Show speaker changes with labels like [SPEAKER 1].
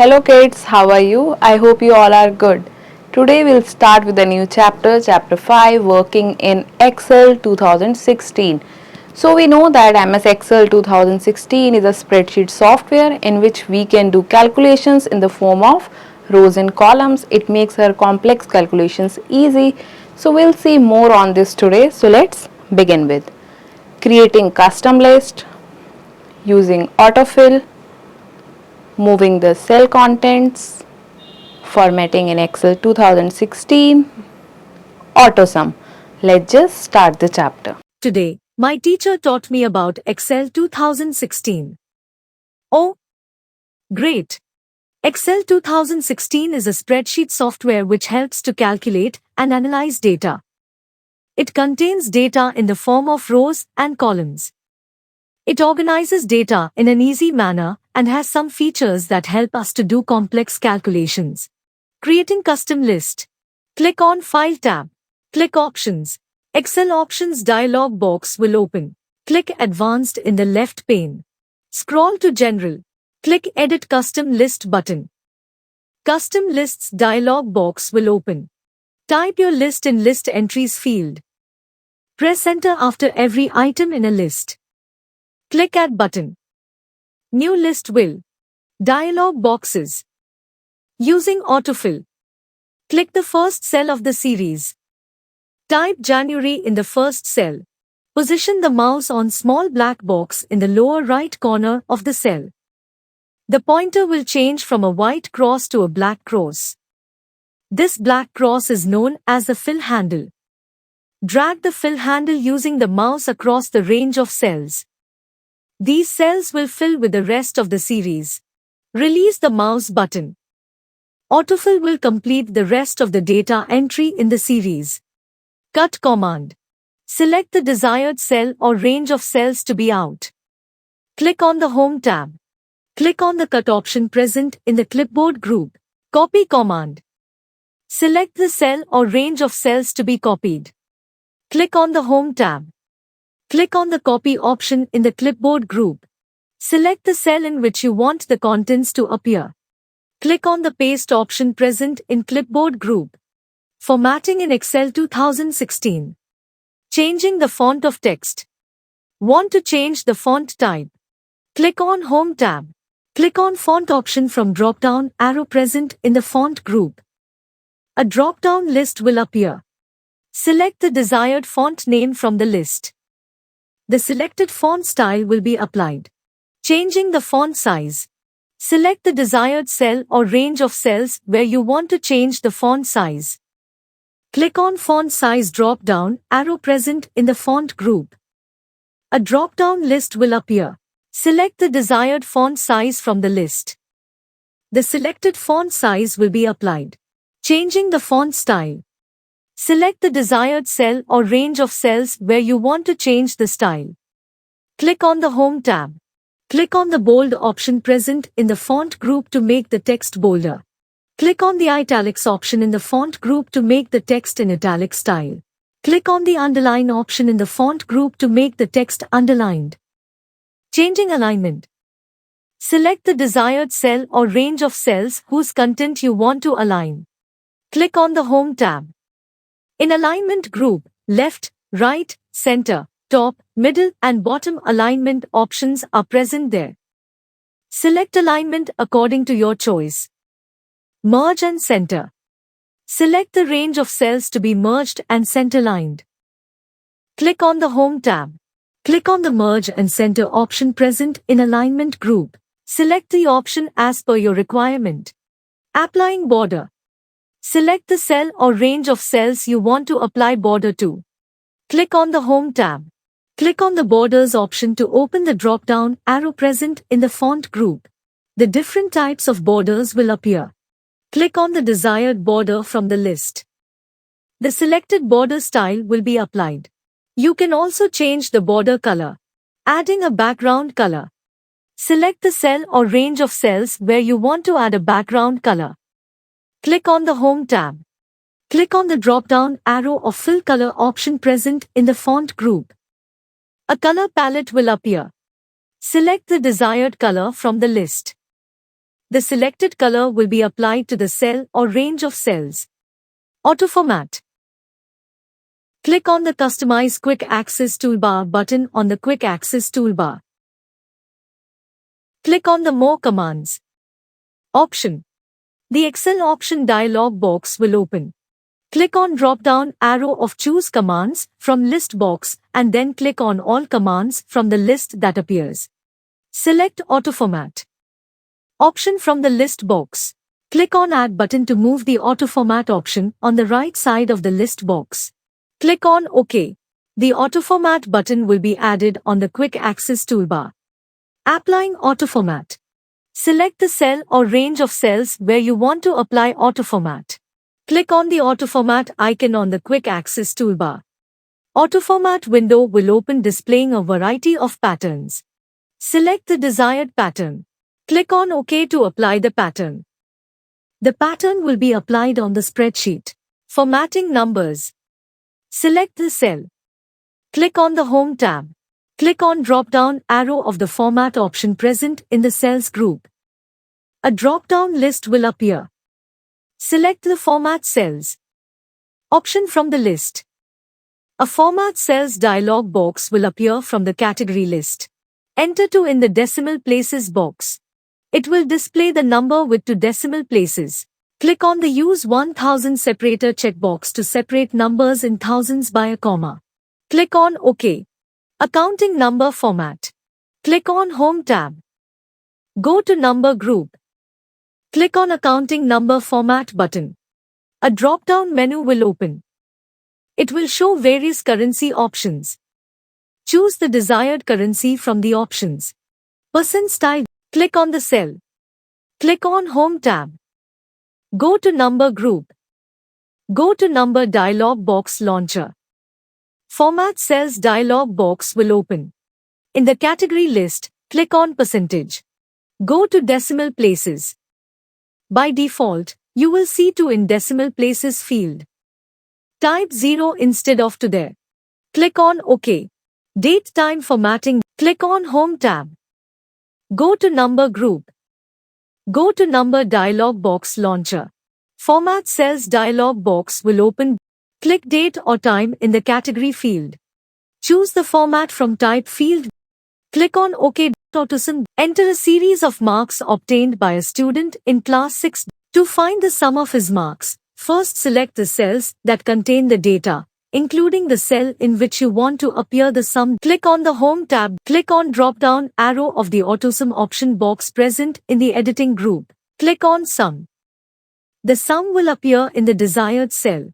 [SPEAKER 1] Hello kids, how are you? I hope you all are good. Today we'll start with a new chapter, chapter 5, working in Excel 2016. So we know that MS Excel 2016 is a spreadsheet software in which we can do calculations in the form of rows and columns. It makes our complex calculations easy. So we'll see more on this today. So let's begin with creating custom list using AutoFill, moving the cell contents, formatting in Excel 2016, AutoSum. Let's just start the chapter.
[SPEAKER 2] Today, my teacher taught me about Excel 2016. Oh, great! Excel 2016 is a spreadsheet software which helps to calculate and analyze data. It contains data in the form of rows and columns. It organizes data in an easy manner and has some features that help us to do complex calculations. Creating custom list. Click on File tab. Click Options. Excel Options dialog box will open. Click Advanced in the left pane. Scroll to General. Click Edit Custom List button. Custom Lists dialog box will open. Type your list in List Entries field. Press Enter after every item in a list. Click Add button. New list will. Dialog boxes. Using AutoFill. Click the first cell of the series. Type January in the first cell. Position the mouse on small black box in the lower right corner of the cell. The pointer will change from a white cross to a black cross. This black cross is known as the fill handle. Drag the fill handle using the mouse across the range of cells. These cells will fill with the rest of the series. Release the mouse button. AutoFill will complete the rest of the data entry in the series. Cut command. Select the desired cell or range of cells to be out. Click on the Home tab. Click on the Cut option present in the clipboard group. Copy command. Select the cell or range of cells to be copied. Click on the Home tab. Click on the Copy option in the clipboard group. Select the cell in which you want the contents to appear. Click on the Paste option present in clipboard group. Formatting in Excel 2016. Changing the font of text. Want to change the font type? Click on Home tab. Click on Font option from drop-down arrow present in the font group. A drop-down list will appear. Select the desired font name from the list. The selected font style will be applied. Changing the font size. Select the desired cell or range of cells where you want to change the font size. Click on Font Size drop-down arrow present in the font group. A drop-down list will appear. Select the desired font size from the list. The selected font size will be applied. Changing the font style. Select the desired cell or range of cells where you want to change the style. Click on the Home tab. Click on the Bold option present in the font group to make the text bolder. Click on the Italics option in the font group to make the text in italic style. Click on the Underline option in the font group to make the text underlined. Changing alignment. Select the desired cell or range of cells whose content you want to align. Click on the Home tab. In Alignment group, left, right, center, top, middle and bottom alignment options are present there. Select alignment according to your choice. Merge and center. Select the range of cells to be merged and center-aligned. Click on the Home tab. Click on the Merge and Center option present in Alignment group. Select the option as per your requirement. Applying border. Select the cell or range of cells you want to apply border to. Click on the Home tab. Click on the Borders option to open the drop-down arrow present in the font group. The different types of borders will appear. Click on the desired border from the list. The selected border style will be applied. You can also change the border color. Adding a background color. Select the cell or range of cells where you want to add a background color. Click on the Home tab. Click on the drop-down arrow of Fill Color option present in the font group. A color palette will appear. Select the desired color from the list. The selected color will be applied to the cell or range of cells. Auto-format. Click on the Customize Quick Access Toolbar button on the Quick Access toolbar. Click on the More Commands option. The Excel option dialog box will open. Click on drop-down arrow of Choose Commands from list box and then click on All Commands from the list that appears. Select Auto-format option from the list box. Click on Add button to move the Auto-format option on the right side of the list box. Click on OK. The Auto-format button will be added on the Quick Access toolbar. Applying Auto-format. Select the cell or range of cells where you want to apply Auto-format. Click on the Auto-format icon on the Quick Access toolbar. Auto-format window will open displaying a variety of patterns. Select the desired pattern. Click on OK to apply the pattern. The pattern will be applied on the spreadsheet. Formatting numbers. Select the cell. Click on the Home tab. Click on drop-down arrow of the Format option present in the cells group. A drop-down list will appear. Select the Format Cells option from the list. A Format Cells dialog box will appear from the category list. Enter 2 in the decimal places box. It will display the number with 2 decimal places. Click on the Use 1000 separator checkbox to separate numbers in thousands by a comma. Click on OK. Accounting number format. Click on Home tab. Go to Number group. Click on Accounting number format button. A drop-down menu will open. It will show various currency options. Choose the desired currency from the options. Percent style. Click on the cell. Click on Home tab. Go to Number group. Go to Number dialog box launcher. Format Cells dialog box will open. In the category list, click on Percentage. Go to Decimal Places. By default, you will see 2 in decimal places field. Type 0 instead of 2 there. Click on OK. Date time formatting. Click on Home tab. Go to Number group. Go to Number dialog box launcher. Format Cells dialog box will open. Click Date or Time in the category field. Choose the format from Type field. Click on OK. AutoSum. Enter a series of marks obtained by a student in class 6. To find the sum of his marks, first select the cells that contain the data, including the cell in which you want to appear the sum. Click on the Home tab. Click on drop-down arrow of the AutoSum option box present in the editing group. Click on Sum. The sum will appear in the desired cell.